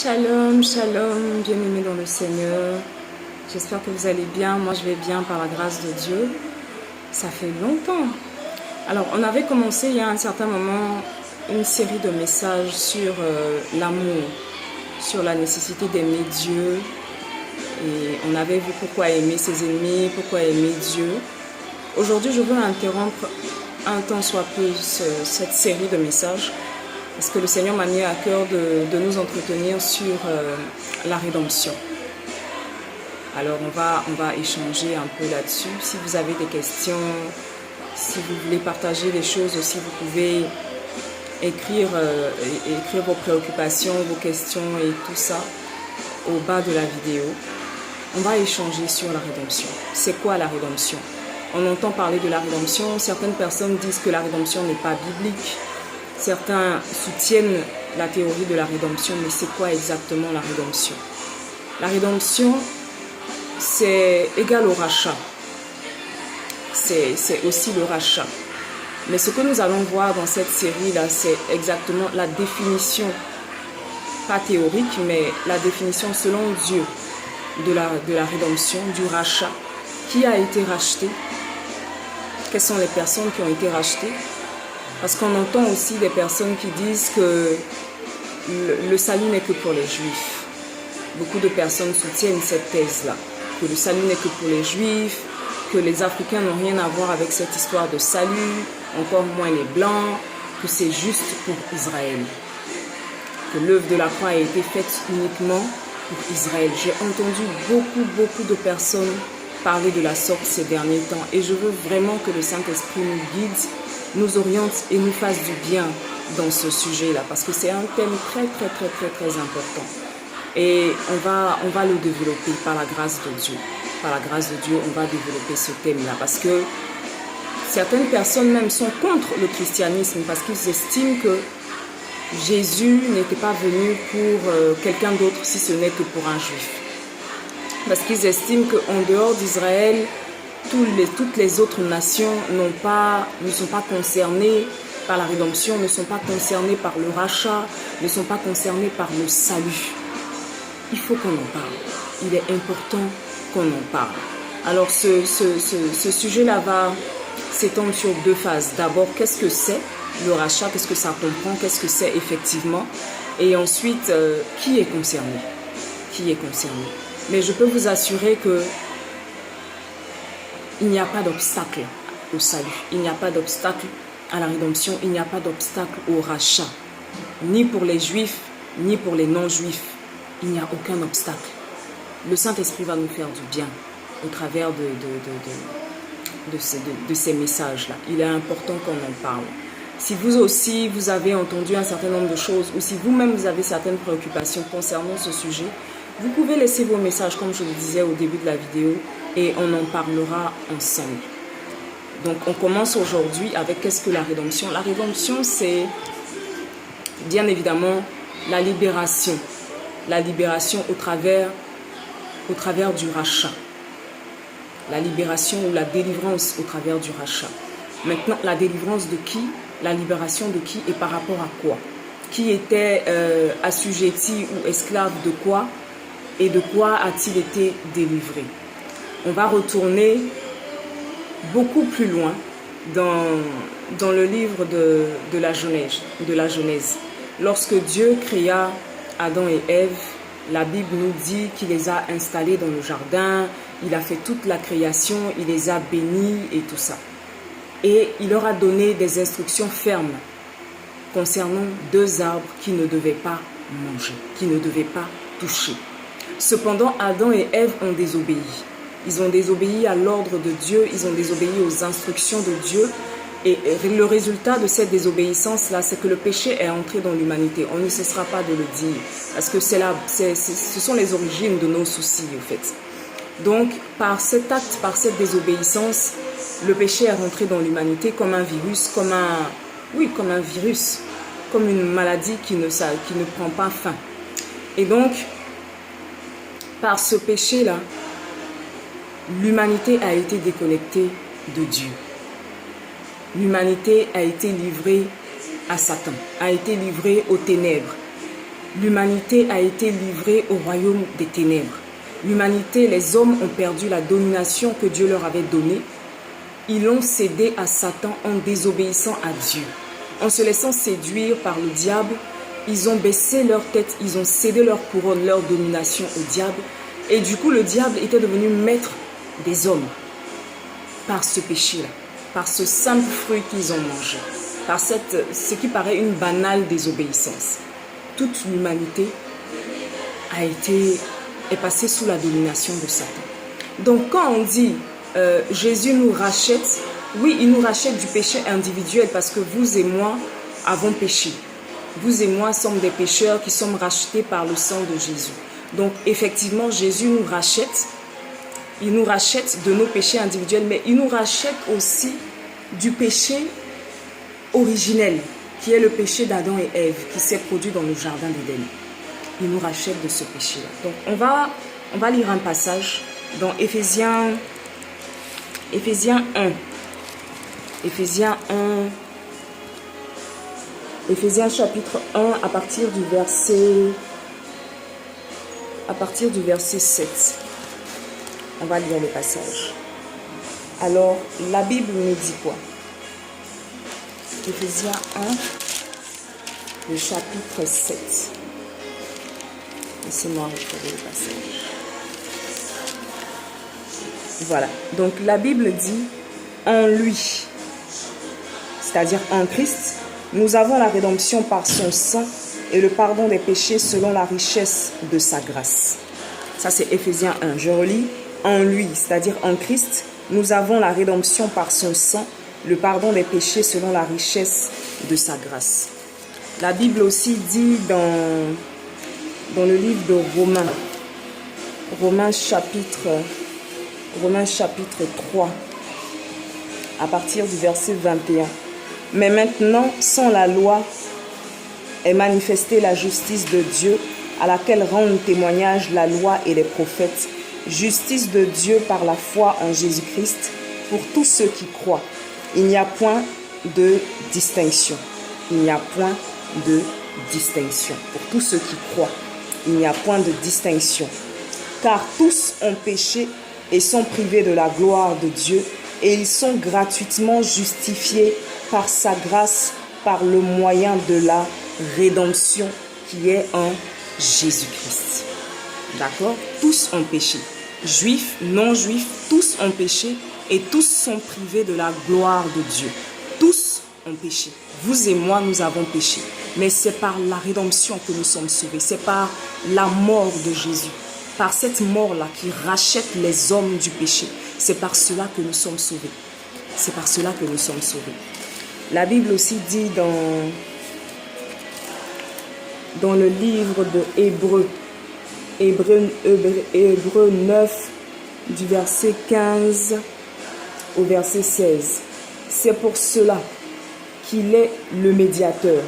Shalom, shalom, bien-aimés dans le Seigneur. J'espère que vous allez bien. Moi, je vais bien par la grâce de Dieu. Ça fait longtemps. Alors, on avait commencé il y a un certain moment une série de messages sur l'amour, sur la nécessité d'aimer Dieu. Et on avait vu pourquoi aimer ses ennemis, pourquoi aimer Dieu. Aujourd'hui, je veux interrompre un tant soit peu cette série de messages parce que le Seigneur m'a mis à cœur de nous entretenir sur la rédemption. Alors on va échanger un peu là-dessus. Si vous avez des questions, si vous voulez partager des choses aussi, vous pouvez écrire vos préoccupations, vos questions et tout ça au bas de la vidéo. On va échanger sur la rédemption. C'est quoi la rédemption? On entend parler de la rédemption. Certaines personnes disent que la rédemption n'est pas biblique. Certains soutiennent la théorie de la rédemption, mais c'est quoi exactement la rédemption? La rédemption, c'est égal au rachat. C'est aussi le rachat. Mais ce que nous allons voir dans cette série-là, c'est exactement la définition, pas théorique, mais la définition selon Dieu de la rédemption, du rachat. Qui a été racheté? Quelles sont les personnes qui ont été rachetées? Parce qu'on entend aussi des personnes qui disent que le salut n'est que pour les Juifs. Beaucoup de personnes soutiennent cette thèse-là, que le salut n'est que pour les Juifs, que les Africains n'ont rien à voir avec cette histoire de salut, encore moins les Blancs, que c'est juste pour Israël. Que l'œuvre de la croix a été faite uniquement pour Israël. J'ai entendu beaucoup de personnes parler de la sorte ces derniers temps et je veux vraiment que le Saint-Esprit nous guide, nous oriente et nous fasse du bien dans ce sujet-là parce que c'est un thème très important et on va le développer par la grâce de Dieu. Par la grâce de Dieu, on va développer ce thème-là parce que certaines personnes même sont contre le christianisme parce qu'ils estiment que Jésus n'était pas venu pour quelqu'un d'autre si ce n'est que pour un juif. Parce qu'ils estiment qu'en dehors d'Israël, toutes les autres nations ne sont pas concernées par la rédemption, ne sont pas concernées par le rachat, ne sont pas concernées par le salut. Il faut qu'on en parle. Il est important qu'on en parle. Alors ce sujet-là va s'étendre sur deux phases. D'abord, qu'est-ce que c'est le rachat? Qu'est-ce que ça comprend? Qu'est-ce que c'est effectivement? Et ensuite, qui est concerné? Qui est concerné? Mais je peux vous assurer que il n'y a pas d'obstacle au salut. Il n'y a pas d'obstacle à la rédemption. Il n'y a pas d'obstacle au rachat. Ni pour les juifs, ni pour les non-juifs. Il n'y a aucun obstacle. Le Saint-Esprit va nous faire du bien au travers de ces messages-là. Il est important qu'on en parle. Si vous aussi, vous avez entendu un certain nombre de choses ou si vous-même vous avez certaines préoccupations concernant ce sujet, vous pouvez laisser vos messages, comme je le disais au début de la vidéo, et on en parlera ensemble. Donc, on commence aujourd'hui avec qu'est-ce que la rédemption? La rédemption, c'est bien évidemment la libération. La libération au travers du rachat. La libération ou la délivrance au travers du rachat. Maintenant, la délivrance de qui? La libération de qui et par rapport à quoi? Qui était assujetti ou esclave de quoi? Et de quoi a-t-il été délivré? On va retourner beaucoup plus loin dans le livre de la Genèse. Lorsque Dieu créa Adam et Ève, la Bible nous dit qu'il les a installés dans le jardin, il a fait toute la création, il les a bénis et tout ça. Et il leur a donné des instructions fermes concernant deux arbres qu'ils ne devaient pas manger, qu'ils ne devaient pas toucher. Cependant, Adam et Ève ont désobéi. Ils ont désobéi à l'ordre de Dieu, ils ont désobéi aux instructions de Dieu. Et le résultat de cette désobéissance-là, c'est que le péché est entré dans l'humanité. On ne cessera pas de le dire, parce que ce sont les origines de nos soucis, en fait. Donc, par cet acte, par cette désobéissance, le péché est rentré dans l'humanité comme un virus, comme une maladie qui ne prend pas fin. Et donc, par ce péché-là, l'humanité a été déconnectée de Dieu. L'humanité a été livrée à Satan, a été livrée aux ténèbres. l'humanité a été livrée au royaume des ténèbres. L'humanité, les hommes ont perdu la domination que Dieu leur avait donnée. Ils l'ont cédé à Satan en désobéissant à Dieu. En se laissant séduire par le diable, ils ont baissé leur tête, ils ont cédé leur couronne, leur domination au diable. Et du coup, le diable était devenu maître des hommes par ce péché-là, par ce simple fruit qu'ils ont mangé, par ce qui paraît une banale désobéissance. Toute l'humanité est passée sous la domination de Satan. Donc quand on dit Jésus nous rachète, oui, il nous rachète du péché individuel parce que vous et moi avons péché. Vous et moi sommes des pécheurs qui sommes rachetés par le sang de Jésus. Donc effectivement, Jésus nous rachète. Il nous rachète de nos péchés individuels, mais il nous rachète aussi du péché originel, qui est le péché d'Adam et Ève, qui s'est produit dans le jardin d'Éden. Il nous rachète de ce péché-là. Donc on va lire un passage dans Éphésiens 1. Éphésiens chapitre 1 à partir du verset 7. On va lire le passage. Alors, la Bible nous dit quoi? Éphésiens 1, le chapitre 7. Laissez-moi retrouver le passage. Voilà. Donc, la Bible dit « En lui », c'est-à-dire en Christ, nous avons la rédemption par son sang et le pardon des péchés selon la richesse de sa grâce. Ça, c'est Éphésiens 1. Je relis. En lui, c'est-à-dire en Christ, nous avons la rédemption par son sang, le pardon des péchés selon la richesse de sa grâce. La Bible aussi dit dans le livre de Romains chapitre 3, à partir du verset 21. Mais maintenant, sans la loi, est manifestée la justice de Dieu, à laquelle rendent témoignage la loi et les prophètes, justice de Dieu par la foi en Jésus-Christ pour tous ceux qui croient. Il n'y a point de distinction. Il n'y a point de distinction. Pour tous ceux qui croient, il n'y a point de distinction. Car tous ont péché et sont privés de la gloire de Dieu, et ils sont gratuitement justifiés par sa grâce, par le moyen de la rédemption qui est en Jésus-Christ. D'accord? Tous ont péché. Juifs, non-juifs, tous ont péché et tous sont privés de la gloire de Dieu. Tous ont péché. Vous et moi, nous avons péché. Mais c'est par la rédemption que nous sommes sauvés. C'est par la mort de Jésus. Par cette mort-là qui rachète les hommes du péché. C'est par cela que nous sommes sauvés. C'est par cela que nous sommes sauvés. La Bible aussi dit dans le livre de Hébreux 9, du verset 15 au verset 16. C'est pour cela qu'il est le médiateur,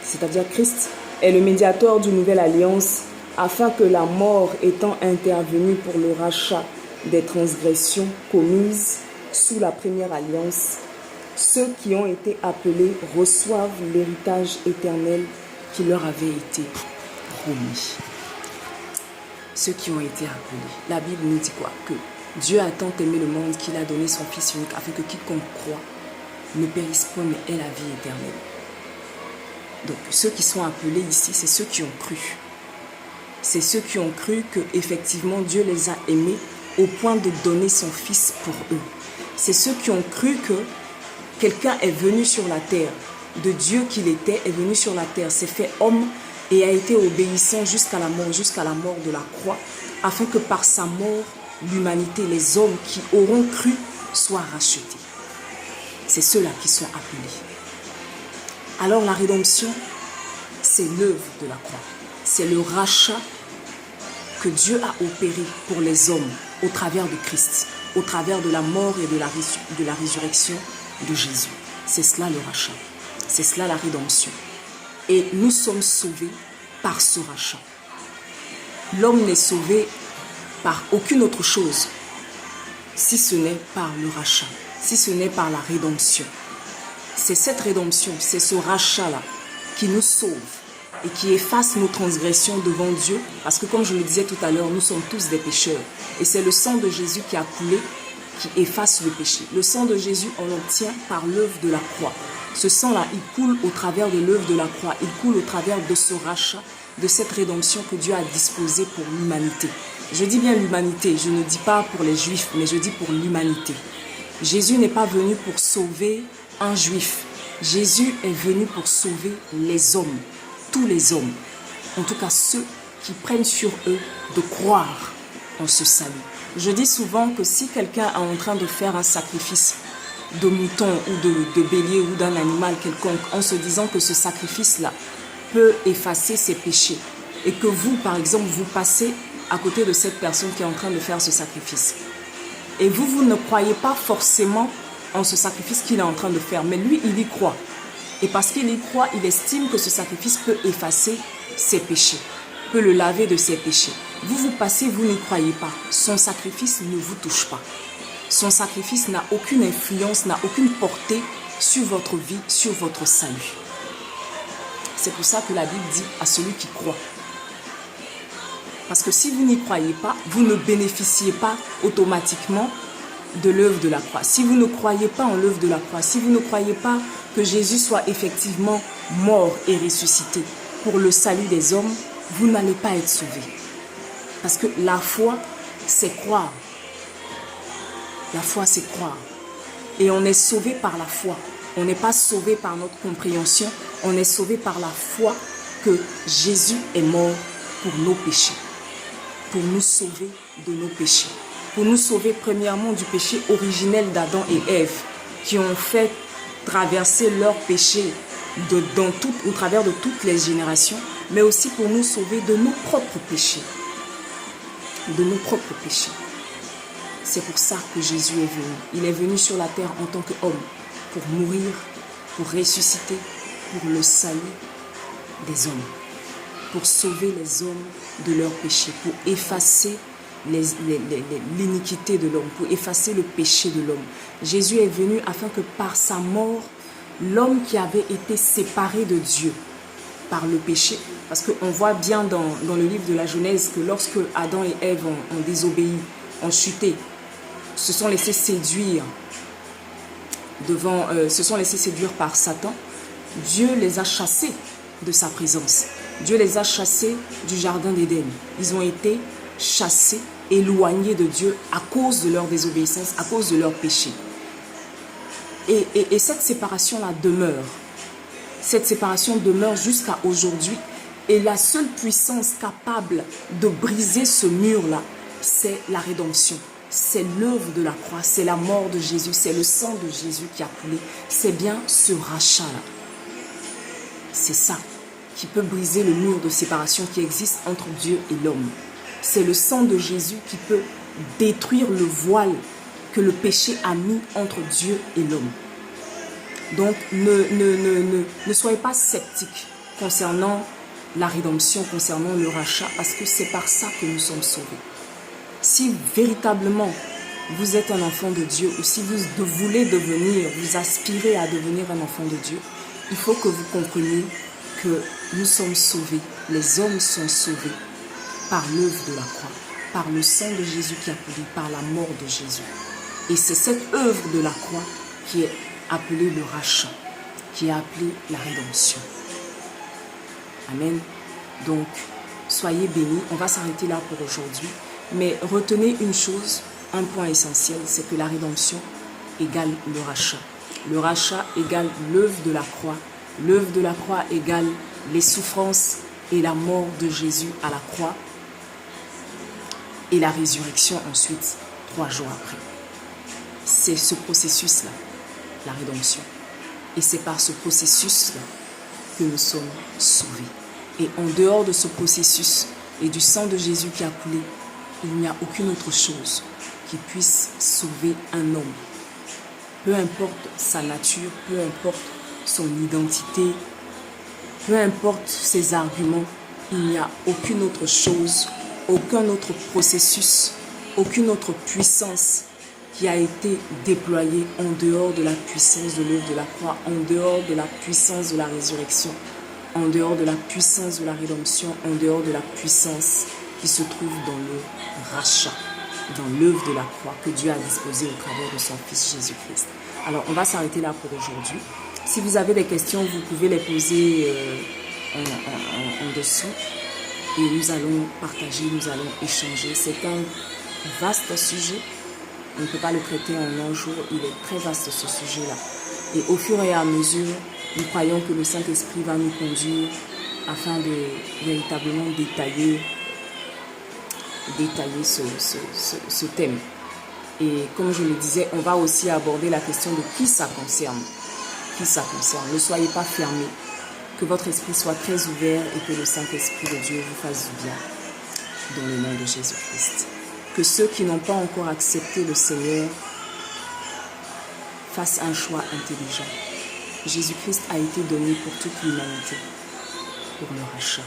c'est-à-dire Christ est le médiateur d'une nouvelle alliance, afin que la mort étant intervenue pour le rachat des transgressions commises sous la première alliance, ceux qui ont été appelés reçoivent l'héritage éternel qui leur avait été promis. Ceux qui ont été appelés. La Bible nous dit quoi? Que Dieu a tant aimé le monde qu'il a donné son Fils unique afin que quiconque croit ne périsse point mais ait la vie éternelle. Donc ceux qui sont appelés ici, c'est ceux qui ont cru. C'est ceux qui ont cru que effectivement Dieu les a aimés au point de donner son Fils pour eux. C'est ceux qui ont cru que quelqu'un est venu sur la terre, de Dieu qu'il était, est venu sur la terre, s'est fait homme et a été obéissant jusqu'à la mort de la croix, afin que par sa mort, l'humanité, les hommes qui auront cru, soient rachetés. C'est ceux-là qui sont appelés. Alors la rédemption, c'est l'œuvre de la croix. C'est le rachat que Dieu a opéré pour les hommes au travers de Christ, au travers de la mort et de la résurrection de Jésus. C'est cela le rachat. C'est cela la rédemption. Et nous sommes sauvés par ce rachat. L'homme n'est sauvé par aucune autre chose, si ce n'est par le rachat, si ce n'est par la rédemption. C'est cette rédemption, c'est ce rachat-là qui nous sauve. et qui efface nos transgressions devant Dieu. Parce que comme je le disais tout à l'heure, nous sommes tous des pécheurs. Et c'est le sang de Jésus qui a coulé qui efface le péché. Le sang de Jésus, on l'obtient par l'œuvre de la croix. Ce sang-là, il coule au travers de l'œuvre de la croix. Il coule au travers de ce rachat, de cette rédemption que Dieu a disposée pour l'humanité. Je dis bien l'humanité, je ne dis pas pour les juifs, mais je dis pour l'humanité. Jésus n'est pas venu pour sauver un juif. Jésus est venu pour sauver les hommes, tous les hommes. En tout cas, ceux qui prennent sur eux de croire en ce salut. Je dis souvent que si quelqu'un est en train de faire un sacrifice de mouton ou de bélier ou d'un animal quelconque, en se disant que ce sacrifice-là peut effacer ses péchés, et que vous, par exemple, vous passez à côté de cette personne qui est en train de faire ce sacrifice, et vous ne croyez pas forcément en ce sacrifice qu'il est en train de faire, mais lui, il y croit. Et parce qu'il y croit, il estime que ce sacrifice peut effacer ses péchés, peut le laver de ses péchés. Vous passez, vous n'y croyez pas. Son sacrifice ne vous touche pas. Son sacrifice n'a aucune influence, n'a aucune portée sur votre vie, sur votre salut. C'est pour ça que la Bible dit à celui qui croit. Parce que si vous n'y croyez pas, vous ne bénéficiez pas automatiquement de l'œuvre de la croix. Si vous ne croyez pas en l'œuvre de la croix, si vous ne croyez pas que Jésus soit effectivement mort et ressuscité pour le salut des hommes, vous n'allez pas être sauvé. Parce que la foi, c'est croire. La foi, c'est croire. Et on est sauvé par la foi. On n'est pas sauvé par notre compréhension. On est sauvé par la foi que Jésus est mort pour nos péchés. Pour nous sauver de nos péchés. Pour nous sauver premièrement du péché originel d'Adam et Ève, qui ont fait traverser leur péché au travers de toutes les générations, mais aussi pour nous sauver de nos propres péchés. De nos propres péchés. C'est pour ça que Jésus est venu. Il est venu sur la terre en tant qu'homme, pour mourir, pour ressusciter, pour le salut des hommes, pour sauver les hommes de leurs péchés, pour effacer l'iniquité de l'homme, pour effacer le péché de l'homme. Jésus est venu afin que par sa mort, l'homme qui avait été séparé de Dieu par le péché, parce qu'on voit bien dans le livre de la Genèse que lorsque Adam et Ève ont désobéi, ont chuté, se sont laissés séduire par Satan, Dieu les a chassés de sa présence. Dieu les a chassés du jardin d'Éden. Ils ont été chassés, éloignés de Dieu à cause de leur désobéissance, à cause de leur péché. Et cette séparation-là demeure. Cette séparation demeure jusqu'à aujourd'hui. Et la seule puissance capable de briser ce mur-là, c'est la rédemption. C'est l'œuvre de la croix, c'est la mort de Jésus, c'est le sang de Jésus qui a coulé. C'est bien ce rachat-là. C'est ça qui peut briser le mur de séparation qui existe entre Dieu et l'homme. C'est le sang de Jésus qui peut détruire le voile que le péché a mis entre Dieu et l'homme. Donc, ne soyez pas sceptiques concernant la rédemption, concernant le rachat, parce que c'est par ça que nous sommes sauvés. Si véritablement vous êtes un enfant de Dieu, ou si vous voulez devenir, vous aspirez à devenir un enfant de Dieu, il faut que vous compreniez que nous sommes sauvés, les hommes sont sauvés par l'œuvre de la croix, par le sang de Jésus qui a coulé, par la mort de Jésus. Et c'est cette œuvre de la croix qui est appelée le rachat, qui est appelée la rédemption. Amen. Donc, soyez bénis. On va s'arrêter là pour aujourd'hui. Mais retenez une chose, un point essentiel, c'est que la rédemption égale le rachat. Le rachat égale l'œuvre de la croix. L'œuvre de la croix égale les souffrances et la mort de Jésus à la croix. Et la résurrection ensuite, 3 jours après. C'est ce processus-là, la rédemption. Et c'est par ce processus-là que nous sommes sauvés. Et en dehors de ce processus et du sang de Jésus qui a coulé, il n'y a aucune autre chose qui puisse sauver un homme. Peu importe sa nature, peu importe son identité, peu importe ses arguments, il n'y a aucune autre chose, aucun autre processus, aucune autre puissance qui a été déployée en dehors de la puissance de l'œuvre de la croix, en dehors de la puissance de la résurrection, en dehors de la puissance de la rédemption, en dehors de la puissance qui se trouve dans le rachat, dans l'œuvre de la croix que Dieu a disposée au travers de son Fils Jésus-Christ. Alors, on va s'arrêter là pour aujourd'hui. Si vous avez des questions, vous pouvez les poser en dessous. Et nous allons partager, nous allons échanger. C'est un vaste sujet. On ne peut pas le traiter en un jour. Il est très vaste ce sujet-là. Et au fur et à mesure, nous croyons que le Saint-Esprit va nous conduire afin de véritablement détailler ce thème. Et comme je le disais, on va aussi aborder la question de qui ça concerne. Qui ça concerne. Ne soyez pas fermés. Que votre esprit soit très ouvert et que le Saint-Esprit de Dieu vous fasse du bien. Dans le nom de Jésus-Christ. Que ceux qui n'ont pas encore accepté le Seigneur fassent un choix intelligent. Jésus-Christ a été donné pour toute l'humanité. Pour le rachat.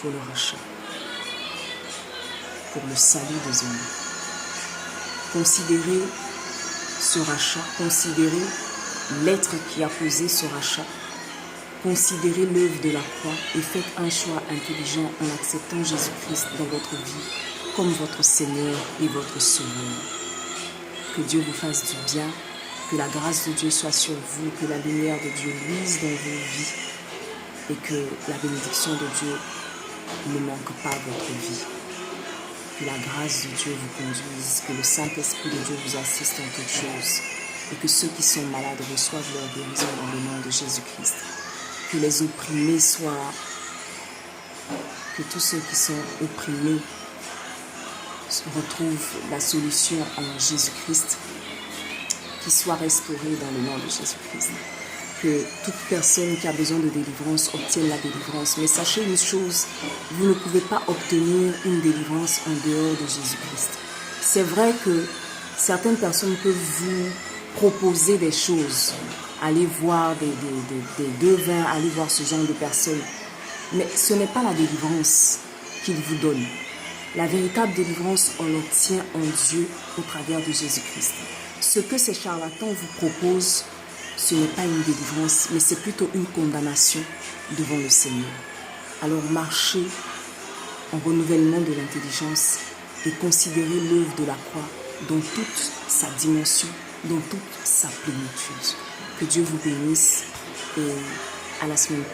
Pour le rachat. Pour le salut des hommes. Considérez ce rachat, considérez l'être qui a posé ce rachat, considérez l'œuvre de la croix et faites un choix intelligent en acceptant Jésus-Christ dans votre vie comme votre Seigneur et votre Sauveur. Que Dieu vous fasse du bien, que la grâce de Dieu soit sur vous, que la lumière de Dieu luise dans vos vies et que la bénédiction de Dieu ne manque pas à votre vie. Que la grâce de Dieu vous conduise, que le Saint-Esprit de Dieu vous assiste en toutes choses et que ceux qui sont malades reçoivent leur guérison dans le nom de Jésus-Christ. Que les opprimés soient, que tous ceux qui sont opprimés retrouvent la solution en Jésus-Christ, qui soient restaurés dans le nom de Jésus-Christ. Que toute personne qui a besoin de délivrance obtienne la délivrance. Mais sachez une chose, vous ne pouvez pas obtenir une délivrance en dehors de Jésus-Christ. C'est vrai que certaines personnes peuvent vous proposer des choses, aller voir des devins, aller voir ce genre de personnes. Mais ce n'est pas la délivrance qu'ils vous donnent. La véritable délivrance, on l'obtient en Dieu au travers de Jésus-Christ. Ce que ces charlatans vous proposent, ce n'est pas une délivrance, mais c'est plutôt une condamnation devant le Seigneur. Alors marchez en renouvellement de l'intelligence et considérez l'œuvre de la croix dans toute sa dimension, dans toute sa plénitude. Que Dieu vous bénisse et à la semaine prochaine.